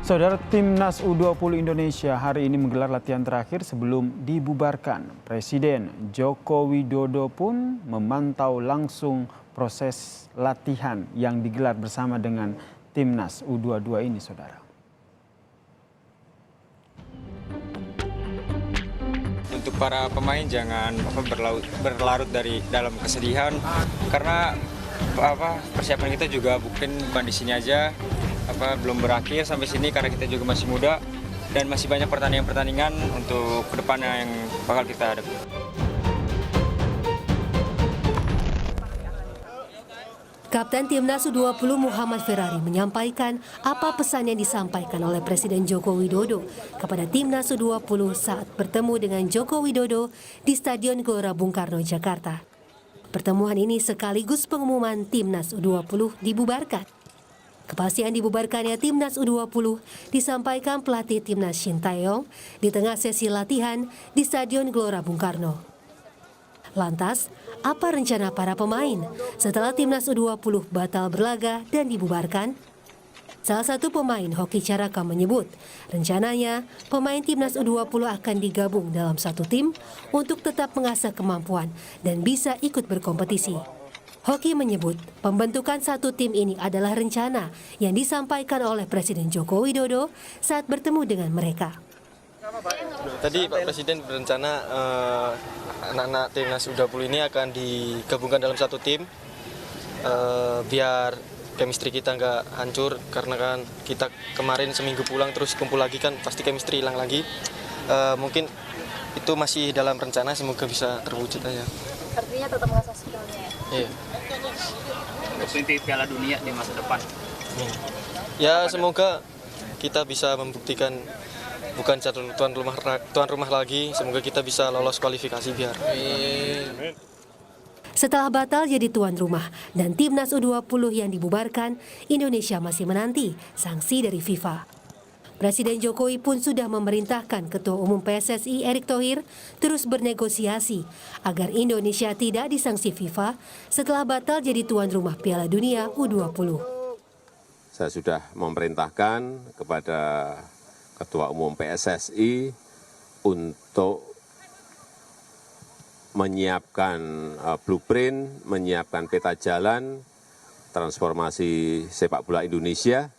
Saudara, Timnas U20 Indonesia hari ini menggelar latihan terakhir sebelum dibubarkan. Presiden Joko Widodo pun memantau langsung proses latihan yang digelar bersama dengan Timnas U22 ini, saudara. Untuk para pemain jangan berlarut dari dalam kesedihan, karena persiapan kita juga bukan di sini aja, belum berakhir sampai sini karena kita juga masih muda dan masih banyak pertandingan untuk kedepannya yang bakal kita hadapi. Kapten Timnas U20 Muhammad Ferrari menyampaikan apa pesan yang disampaikan oleh Presiden Joko Widodo kepada Timnas U20 saat bertemu dengan Joko Widodo di Stadion Gelora Bung Karno, Jakarta. Pertemuan ini sekaligus pengumuman Timnas U20 dibubarkan. Kepastian dibubarkannya Timnas U20 disampaikan pelatih Timnas Shin Tae-yong di tengah sesi latihan di Stadion Gelora Bung Karno. Lantas, apa rencana para pemain setelah Timnas U20 batal berlaga dan dibubarkan? Salah satu pemain Hoki Caraka menyebut, rencananya pemain Timnas U20 akan digabung dalam satu tim untuk tetap mengasah kemampuan dan bisa ikut berkompetisi. Hoki menyebut pembentukan satu tim ini adalah rencana yang disampaikan oleh Presiden Joko Widodo saat bertemu dengan mereka. Tadi Pak Presiden berencana anak-anak Timnas U20 ini akan digabungkan dalam satu tim biar chemistry kita nggak hancur, karena kan kita kemarin seminggu pulang terus kumpul lagi kan pasti chemistry hilang lagi. Mungkin itu masih dalam rencana, semoga bisa terwujud aja. Artinya tetap mengasah skillnya ya? Iya. Untuk Piala Dunia di masa depan. Ya semoga kita bisa membuktikan bukan tuan rumah lagi, semoga kita bisa lolos kualifikasi biar. Setelah batal jadi tuan rumah dan Timnas U20 yang dibubarkan, Indonesia masih menanti sanksi dari FIFA. Presiden Jokowi pun sudah memerintahkan Ketua Umum PSSI Erick Thohir terus bernegosiasi agar Indonesia tidak disanksi FIFA setelah batal jadi tuan rumah Piala Dunia U20. Saya sudah memerintahkan kepada Ketua Umum PSSI untuk menyiapkan blueprint, menyiapkan peta jalan transformasi sepak bola Indonesia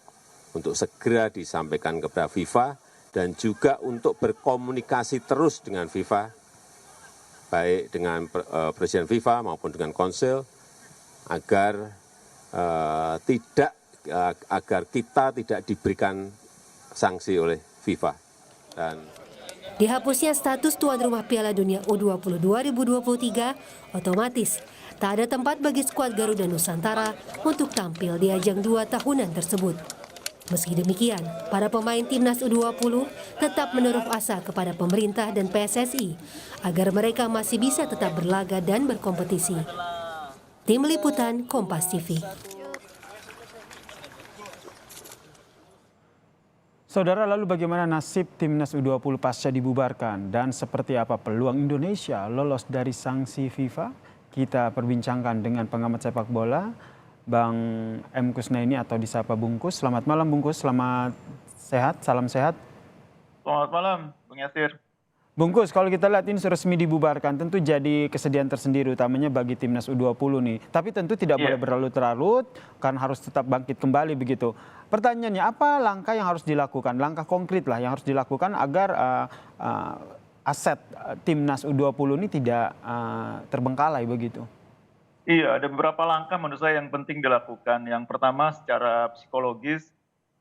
untuk segera disampaikan kepada FIFA dan juga untuk berkomunikasi terus dengan FIFA, baik dengan Presiden FIFA maupun dengan Konsil, agar kita tidak diberikan sanksi oleh FIFA. Dan dihapusnya status tuan rumah Piala Dunia U20 2023, otomatis tak ada tempat bagi skuad Garuda Nusantara untuk tampil di ajang 2 tahunan tersebut. Meski demikian, para pemain Timnas U20 tetap menaruh asa kepada pemerintah dan PSSI agar mereka masih bisa tetap berlaga dan berkompetisi. Tim Liputan Kompas TV. Saudara, lalu bagaimana nasib Timnas U20 pasca dibubarkan dan seperti apa peluang Indonesia lolos dari sanksi FIFA? Kita perbincangkan dengan pengamat sepak bola, Bang M. Kusnaini atau disapa Bungkus. Selamat malam Bungkus, selamat sehat, salam sehat. Selamat malam Bung Yasir. Bungkus, kalau kita lihat ini resmi dibubarkan, tentu jadi kesedihan tersendiri utamanya bagi Timnas U20 nih. Tapi tentu tidak boleh berlarut-larut, kan harus tetap bangkit kembali begitu. Pertanyaannya, apa langkah yang harus dilakukan? Langkah konkret lah yang harus dilakukan agar aset Timnas U20 ini tidak terbengkalai begitu. Iya, ada beberapa langkah menurut saya yang penting dilakukan. Yang pertama, secara psikologis,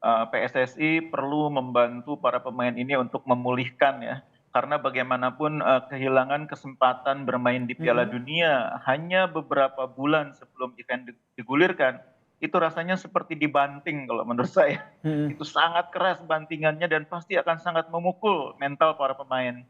PSSI perlu membantu para pemain ini untuk memulihkan ya. Karena bagaimanapun kehilangan kesempatan bermain di Piala Dunia hanya beberapa bulan sebelum event digulirkan, itu rasanya seperti dibanting kalau menurut saya. Itu sangat keras bantingannya dan pasti akan sangat memukul mental para pemain.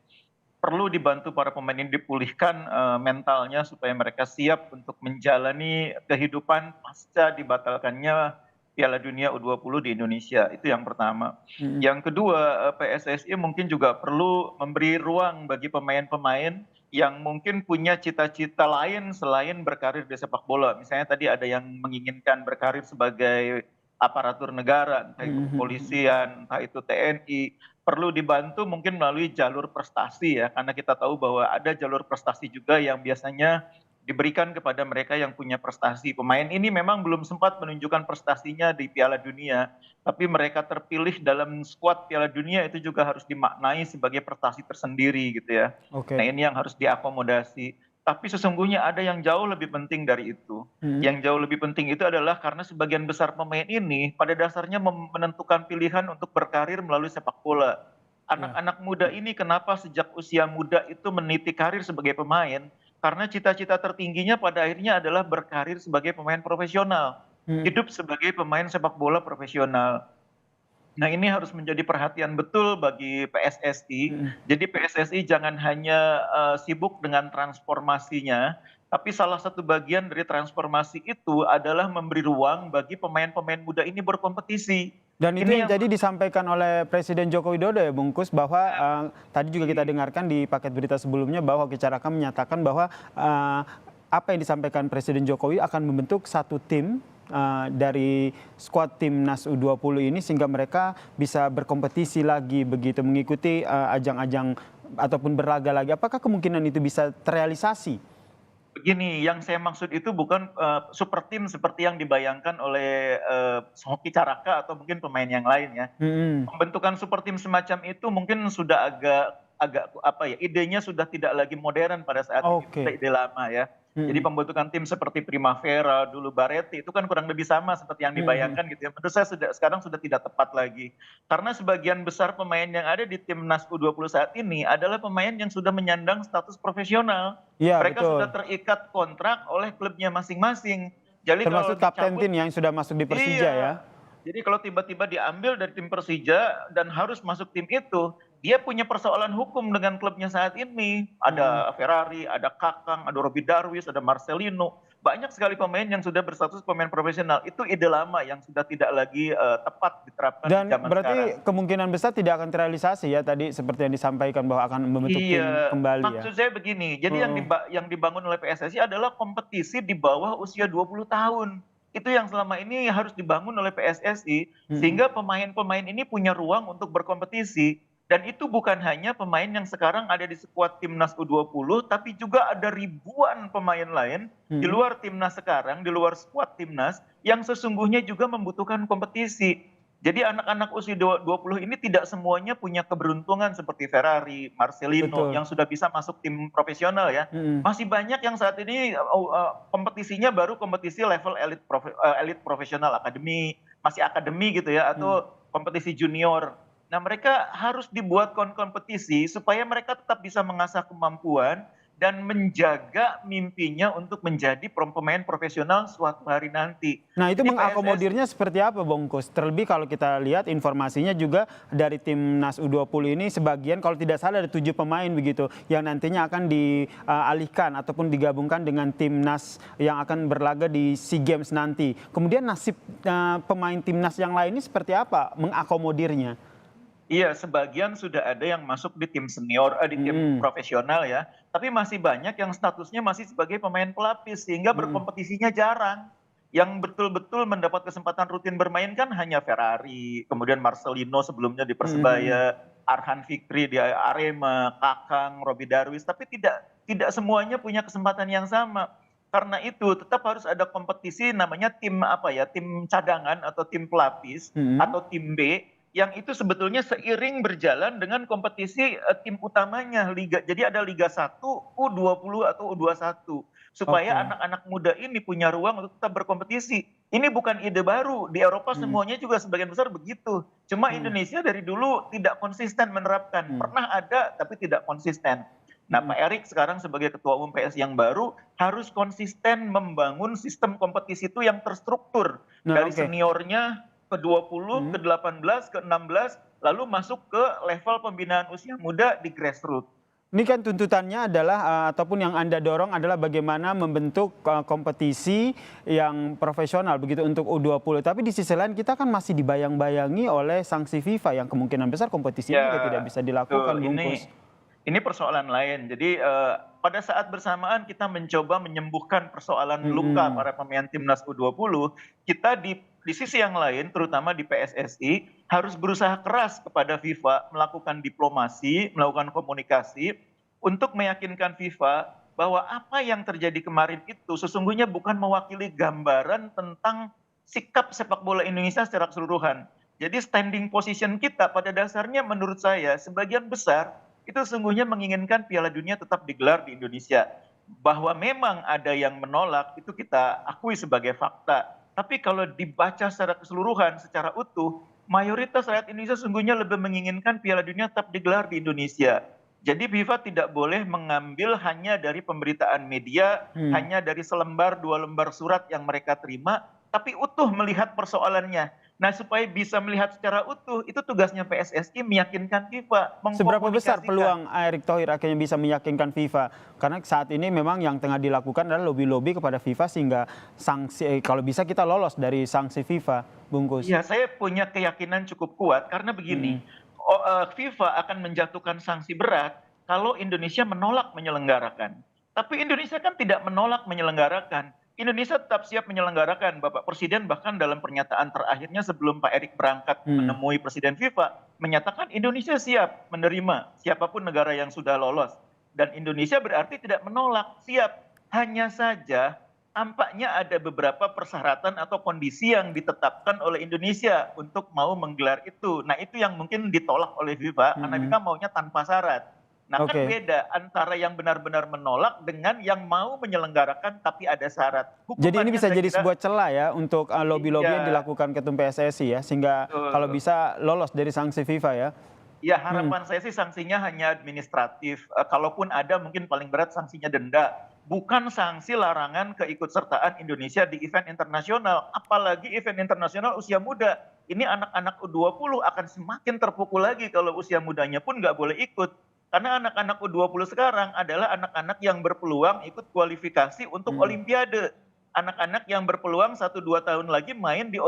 Perlu dibantu para pemain ini dipulihkan mentalnya supaya mereka siap untuk menjalani kehidupan pasca dibatalkannya Piala Dunia U20 di Indonesia. Itu yang pertama. Yang kedua, PSSI mungkin juga perlu memberi ruang bagi pemain-pemain yang mungkin punya cita-cita lain selain berkarir di sepak bola. Misalnya tadi ada yang menginginkan berkarir sebagai aparatur negara, entah itu kepolisian, entah itu TNI, perlu dibantu mungkin melalui jalur prestasi ya, karena kita tahu bahwa ada jalur prestasi juga yang biasanya diberikan kepada mereka yang punya prestasi. Pemain ini memang belum sempat menunjukkan prestasinya di Piala Dunia, tapi mereka terpilih dalam skuad Piala Dunia itu juga harus dimaknai sebagai prestasi tersendiri gitu ya. Oke. Nah ini yang harus diakomodasi. Tapi sesungguhnya ada yang jauh lebih penting dari itu. Yang jauh lebih penting itu adalah karena sebagian besar pemain ini pada dasarnya menentukan pilihan untuk berkarir melalui sepak bola. Anak-anak muda ini kenapa sejak usia muda itu meniti karir sebagai pemain? Karena cita-cita tertingginya pada akhirnya adalah berkarir sebagai pemain profesional, hidup sebagai pemain sepak bola profesional. Nah ini harus menjadi perhatian betul bagi PSSI. Jadi PSSI jangan hanya sibuk dengan transformasinya, tapi salah satu bagian dari transformasi itu adalah memberi ruang bagi pemain-pemain muda ini berkompetisi. Dan itu yang tadi disampaikan oleh Presiden Joko Widodo ya Bungkus, bahwa tadi juga kita dengarkan di paket berita sebelumnya bahwa Hoki Caraka menyatakan bahwa apa yang disampaikan Presiden Jokowi akan membentuk satu tim dari skuad timnas U20 ini sehingga mereka bisa berkompetisi lagi begitu, mengikuti ajang-ajang ataupun berlaga lagi. Apakah kemungkinan itu bisa terrealisasi? Begini, yang saya maksud itu bukan super tim seperti yang dibayangkan oleh Hoki Caraka atau mungkin pemain yang lain ya. Pembentukan super tim semacam itu mungkin sudah agak apa ya, idenya sudah tidak lagi modern pada saat ini, sudah ide lama ya. Jadi pembentukan tim seperti Primavera, dulu Barretti, itu kan kurang lebih sama seperti yang dibayangkan gitu ya. Menurut saya sekarang sudah tidak tepat lagi. Karena sebagian besar pemain yang ada di timnas U20 saat ini adalah pemain yang sudah menyandang status profesional. Mereka sudah terikat kontrak oleh klubnya masing-masing. Jadi termasuk kapten tim yang sudah masuk di Persija ya. Jadi kalau tiba-tiba diambil dari tim Persija dan harus masuk tim itu, dia punya persoalan hukum dengan klubnya saat ini. Ada Ferrari, ada Kakang, ada Robby Darwis, ada Marcelino. Banyak sekali pemain yang sudah berstatus pemain profesional. Itu ide lama yang sudah tidak lagi tepat diterapkan di zaman sekarang. Dan berarti kemungkinan besar tidak akan terrealisasi ya tadi seperti yang disampaikan bahwa akan membentuk tim kembali ya. Maksud saya begini, jadi yang dibangun oleh PSSI adalah kompetisi di bawah usia 20 tahun. Itu yang selama ini harus dibangun oleh PSSI sehingga pemain-pemain ini punya ruang untuk berkompetisi. Dan itu bukan hanya pemain yang sekarang ada di skuad timnas U20, tapi juga ada ribuan pemain lain di luar timnas sekarang, di luar skuad timnas, yang sesungguhnya juga membutuhkan kompetisi. Jadi anak-anak usia 20 ini tidak semuanya punya keberuntungan seperti Ferrari, Marcelino, yang sudah bisa masuk tim profesional ya. Masih banyak yang saat ini kompetisinya baru kompetisi level elit profesional, akademi, masih akademi gitu ya, atau kompetisi junior. Nah mereka harus dibuat kompetisi supaya mereka tetap bisa mengasah kemampuan dan menjaga mimpinya untuk menjadi pemain profesional suatu hari nanti. Nah itu mengakomodirnya seperti apa Bungkus? Terlebih kalau kita lihat informasinya juga dari timnas U20 ini sebagian kalau tidak salah ada 7 pemain begitu yang nantinya akan dialihkan ataupun digabungkan dengan timnas yang akan berlaga di SEA Games nanti. Kemudian nasib pemain timnas yang lain ini seperti apa mengakomodirnya? Iya, sebagian sudah ada yang masuk di tim senior, di tim profesional ya. Tapi masih banyak yang statusnya masih sebagai pemain pelapis sehingga berkompetisinya jarang. Yang betul-betul mendapat kesempatan rutin bermain kan hanya Ferrari, kemudian Marcelino sebelumnya di Persebaya, Arhan Fikri di Arema, Kakang, Robby Darwis. Tapi tidak semuanya punya kesempatan yang sama. Karena itu tetap harus ada kompetisi namanya tim tim cadangan atau tim pelapis atau tim B. Yang itu sebetulnya seiring berjalan dengan kompetisi tim utamanya liga. Jadi ada Liga 1, U20 atau U21 supaya anak-anak muda ini punya ruang untuk tetap berkompetisi. Ini bukan ide baru, di Eropa semuanya juga sebagian besar begitu. Cuma Indonesia dari dulu tidak konsisten menerapkan. Pernah ada tapi tidak konsisten. Nah Pak Erik sekarang sebagai Ketua Umum PSSI yang baru harus konsisten membangun sistem kompetisi itu yang terstruktur. Dari seniornya ke 20, ke 18, ke 16, lalu masuk ke level pembinaan usia muda di grassroots. Ini kan tuntutannya adalah ataupun yang Anda dorong adalah bagaimana membentuk kompetisi yang profesional begitu untuk U20. Tapi di sisi lain kita kan masih dibayang-bayangi oleh sanksi FIFA yang kemungkinan besar kompetisi juga tidak bisa dilakukan, Bungkus. Ini persoalan lain. Jadi pada saat bersamaan kita mencoba menyembuhkan persoalan luka para pemain timnas U20, kita di sisi yang lain, terutama di PSSI, harus berusaha keras kepada FIFA melakukan diplomasi, melakukan komunikasi untuk meyakinkan FIFA bahwa apa yang terjadi kemarin itu sesungguhnya bukan mewakili gambaran tentang sikap sepak bola Indonesia secara keseluruhan. Jadi standing position kita pada dasarnya menurut saya sebagian besar itu sesungguhnya menginginkan Piala Dunia tetap digelar di Indonesia. Bahwa memang ada yang menolak itu kita akui sebagai fakta. Tapi kalau dibaca secara keseluruhan, secara utuh, mayoritas rakyat Indonesia sesungguhnya lebih menginginkan Piala Dunia tetap digelar di Indonesia. Jadi FIFA tidak boleh mengambil hanya dari pemberitaan media, hanya dari selembar, 2 lembar surat yang mereka terima, tapi utuh melihat persoalannya. Nah, supaya bisa melihat secara utuh, itu tugasnya PSSI meyakinkan FIFA. Seberapa besar peluang Erick Thohir akhirnya bisa meyakinkan FIFA? Karena saat ini memang yang tengah dilakukan adalah lobby-lobby kepada FIFA sehingga sanksi, kalau bisa kita lolos dari sanksi FIFA, Bungkus. Ya, saya punya keyakinan cukup kuat karena begini, FIFA akan menjatuhkan sanksi berat kalau Indonesia menolak menyelenggarakan. Tapi Indonesia kan tidak menolak menyelenggarakan. Indonesia tetap siap menyelenggarakan. Bapak Presiden bahkan dalam pernyataan terakhirnya sebelum Pak Erick berangkat menemui Presiden FIFA menyatakan Indonesia siap menerima siapapun negara yang sudah lolos. Dan Indonesia berarti tidak menolak, siap. Hanya saja tampaknya ada beberapa persyaratan atau kondisi yang ditetapkan oleh Indonesia untuk mau menggelar itu. Nah, itu yang mungkin ditolak oleh FIFA karena FIFA maunya tanpa syarat. Nah, kan beda antara yang benar-benar menolak dengan yang mau menyelenggarakan tapi ada syarat. Jadi ini bisa jadi sebuah celah ya untuk lobby-lobby yang dilakukan Ketum PSSI ya, sehingga kalau bisa lolos dari sanksi FIFA ya. Ya, harapan saya sih sanksinya hanya administratif. Kalaupun ada mungkin paling berat sanksinya denda. Bukan sanksi larangan keikutsertaan Indonesia di event internasional. Apalagi event internasional usia muda. Ini anak-anak U20 akan semakin terpukul lagi kalau usia mudanya pun nggak boleh ikut. Karena anak-anak U20 sekarang adalah anak-anak yang berpeluang ikut kualifikasi untuk Olimpiade. Anak-anak yang berpeluang 1-2 tahun lagi main di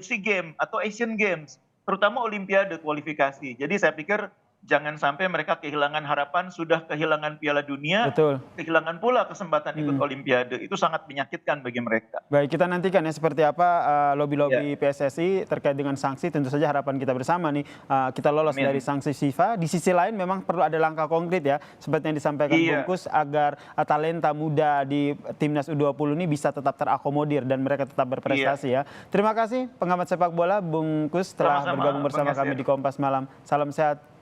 SEA Games atau Asian Games. Terutama Olimpiade kualifikasi. Jadi saya pikir jangan sampai mereka kehilangan harapan, sudah kehilangan Piala Dunia, kehilangan pula kesempatan ikut Olimpiade. Itu sangat menyakitkan bagi mereka. Baik, kita nantikan ya seperti apa lobby-lobby PSSI terkait dengan sanksi. Tentu saja harapan kita bersama nih kita lolos dari sanksi FIFA. Di sisi lain memang perlu ada langkah konkret ya, seperti yang disampaikan Bungkus, agar talenta muda di Timnas U20 ini bisa tetap terakomodir dan mereka tetap berprestasi ya. Terima kasih pengamat sepak bola Bungkus telah bergabung bersama kami di Kompas Malam. Salam sehat.